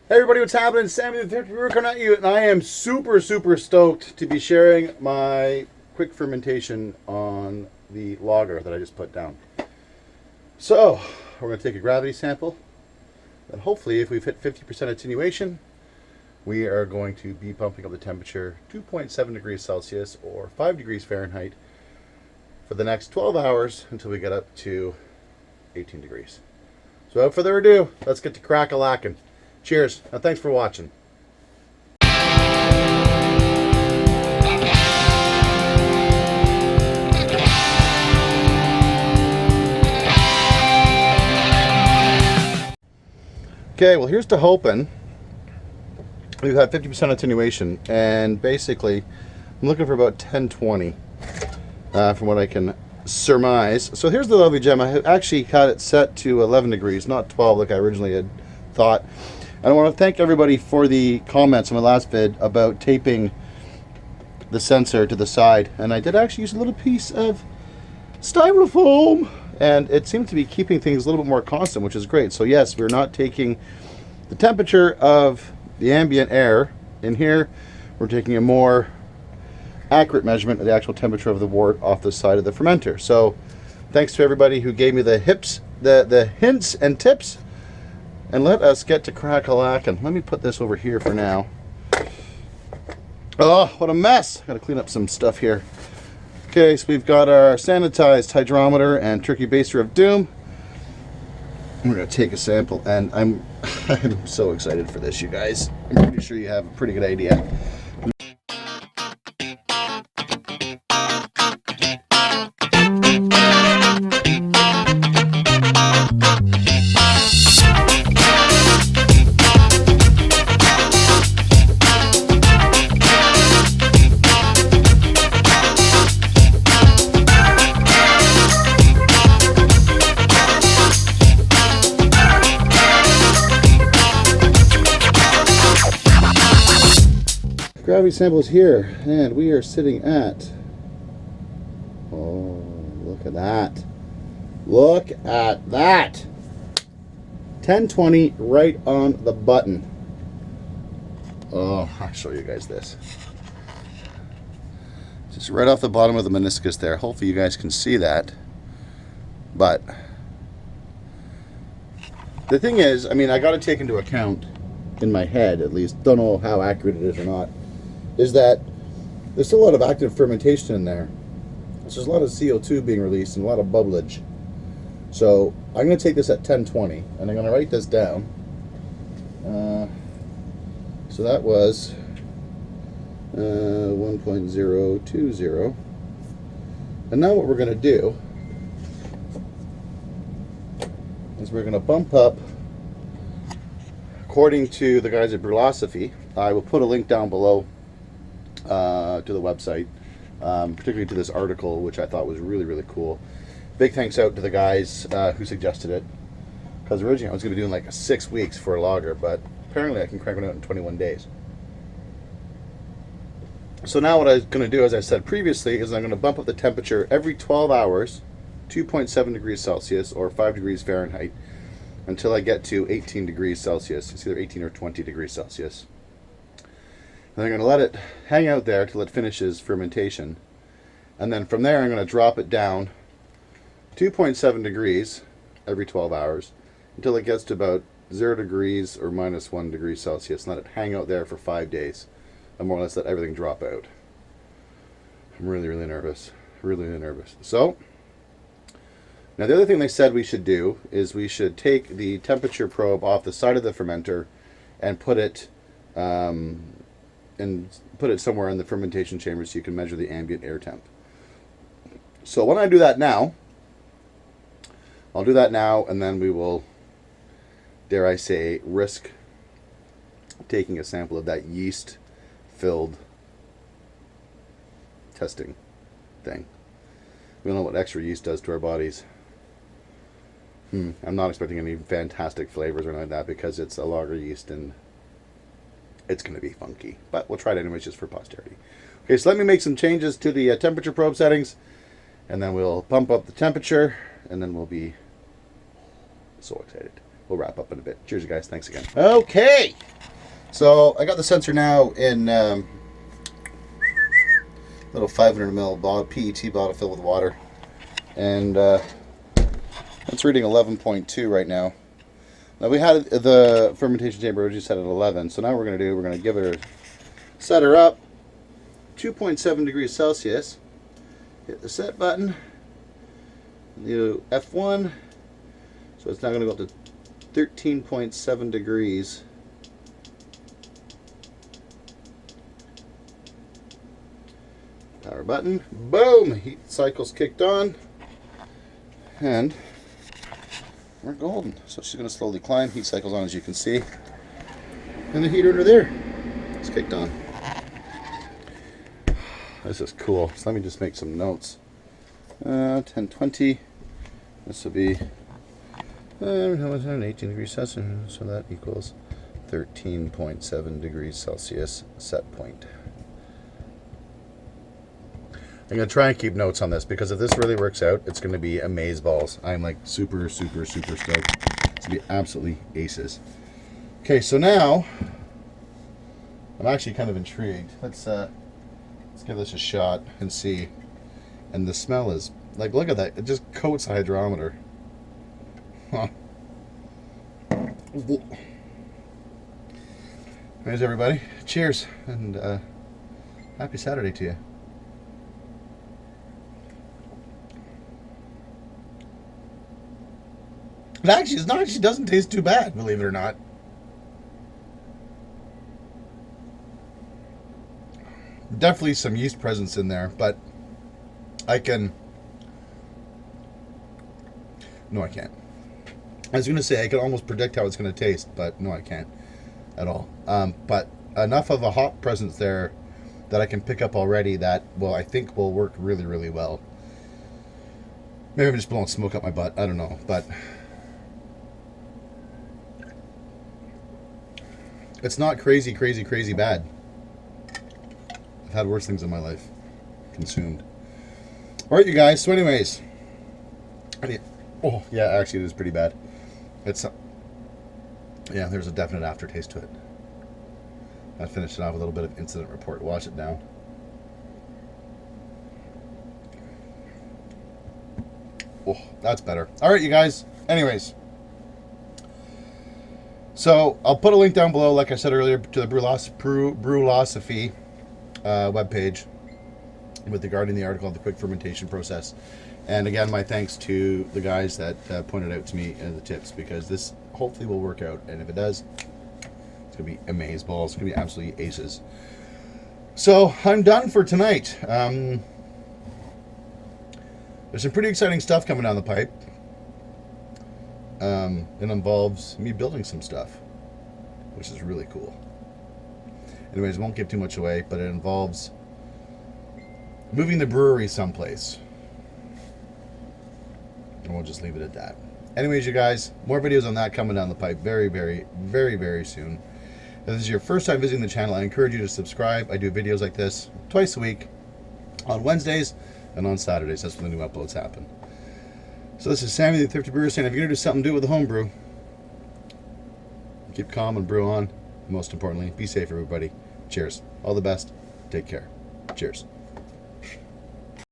Hey everybody, what's happening? Sammy the Third Brewer coming at you, and I am super stoked to be sharing my quick fermentation on the lager that I just put down. So, we're going to take a gravity sample, and hopefully if we've hit 50% attenuation, we are going to be bumping up the temperature 2.7 degrees Celsius or 5 degrees Fahrenheit for the next 12 hours until we get up to 18 degrees. So without further ado, let's get to crack-a-lackin'. Cheers, and thanks for watching. Okay, well here's to hoping. We've had 50% attenuation, and basically I'm looking for about 1020 from what I can surmise. So here's the lovely gem. I actually had it set to 11 degrees, not 12 like I originally had thought. And I want to thank everybody for the comments on my last vid about taping the sensor to the side. And I did actually use a little piece of styrofoam, and it seemed to be keeping things a little bit more constant, which is great. So yes, we're not taking the temperature of the ambient air in here. We're taking a more accurate measurement of the actual temperature of the wort off the side of the fermenter. So thanks to everybody who gave me the hints and tips. And let us get to crack-a-lackin'. Let me put this over here for now. Oh, what a mess. Gotta clean up some stuff here. Okay, so we've got our sanitized hydrometer and turkey baster of doom. We're gonna take a sample, and I'm so excited for this, you guys. I'm pretty sure you have a pretty good idea. Gravity sample is here, and we are sitting at, oh, look at that. Look at that. 1020 right on the button. Oh, I'll show you guys this. Just right off the bottom of the meniscus there. Hopefully you guys can see that. But the thing is, I mean, I got to take into account, in my head at least, don't know how accurate it is or not, is that there's still a lot of active fermentation in there. So there's a lot of CO2 being released and a lot of bubblage. So I'm going to take this at 1020, and I'm going to write this down. So that was 1.020. And now what we're going to do is we're going to bump up according to the guys at Brewosophy. I will put a link down below to the website, particularly to this article, which I thought was really cool. Big thanks out to the guys who suggested it, because originally I was going to be doing like 6 weeks for a lager, but apparently I can crank it out in 21 days. So now what I'm going to do, as I said previously, is I'm going to bump up the temperature every 12 hours, 2.7 degrees Celsius or 5 degrees Fahrenheit, until I get to 18 degrees Celsius. It's either 18 or 20 degrees Celsius. And I'm going to let it hang out there till it finishes fermentation. And then from there I'm going to drop it down 2.7 degrees every 12 hours until it gets to about 0 degrees or minus 1 degree Celsius, and let it hang out there for 5 days. And more or less let everything drop out. I'm really nervous. Really nervous. So, now the other thing they said we should do is we should take the temperature probe off the side of the fermenter and put it somewhere in the fermentation chamber so you can measure the ambient air temp. So when I do that now, I'll do that now, and then we will, dare I say, risk taking a sample of that yeast-filled testing thing. We don't know what extra yeast does to our bodies. I'm not expecting any fantastic flavors or anything like that, because it's a lager yeast and it's going to be funky. But we'll try it anyways, just for posterity. Okay, so let me make some changes to the temperature probe settings, and then we'll pump up the temperature, and then we'll be so excited. we'll wrap up in a bit. Cheers, you guys. Thanks again. Okay. So I got the sensor now in little 500 ml bottle, PET bottle filled with water, and it's reading 11.2 right now. Now we had the fermentation chamber originally set at 11, so now what we're going to give it set her up 2.7 degrees Celsius. Hit the set button, do F1, so it's now going to go up to 13.7 degrees. Power button, boom, heat cycle's kicked on, and we're golden. So she's going to slowly climb, heat cycle's on as you can see, and the heater under there is kicked on. This is cool. So let me just make some notes. 1020, this will be 18 degrees Celsius, so that equals 13.7 degrees Celsius set point. I'm going to try and keep notes on this, because if this really works out, it's going to be amazeballs. I'm like super stoked. It's going to be absolutely aces. Okay, so now I'm actually kind of intrigued. Let's give this a shot and see. And the smell is like, look at that. It just coats the hydrometer. Huh. There's everybody. Cheers, and happy Saturday to you. It actually doesn't taste too bad, believe it or not. Definitely some yeast presence in there, but I can... No, I can't. I was going to say I can almost predict how it's going to taste, but no, I can't at all. But enough of a hop presence there that I can pick up already that, well, I think will work really well. Maybe I'm just blowing smoke up my butt. I don't know, but... It's not crazy bad. I've had worse things in my life consumed. All right, you guys. So anyways, oh, yeah, actually it is pretty bad. It's, yeah, there's a definite aftertaste to it. I finished it off with a little bit of incident report. Wash it down. Oh, that's better. All right, you guys. Anyways. So I'll put a link down below, like I said earlier, to the Brewlosophy webpage regarding the article of the quick fermentation process. And again, my thanks to the guys that pointed out to me the tips, because this hopefully will work out. And if it does, it's going to be amazeballs. It's going to be absolutely aces. So I'm done for tonight. There's some pretty exciting stuff coming down the pipe. It involves me building some stuff, which is really cool. Anyways, won't give too much away, but it involves moving the brewery someplace. And we'll just leave it at that. Anyways, you guys, more videos on that coming down the pipe very soon. If this is your first time visiting the channel, I encourage you to subscribe. I do videos like this twice a week, on Wednesdays and on Saturdays. That's when the new uploads happen. So this is Sammy the Thrifty Brewer saying, if you're going to do something, do it with a home brew. Keep calm and brew on. Most importantly, be safe, everybody. Cheers. All the best. Take care. Cheers.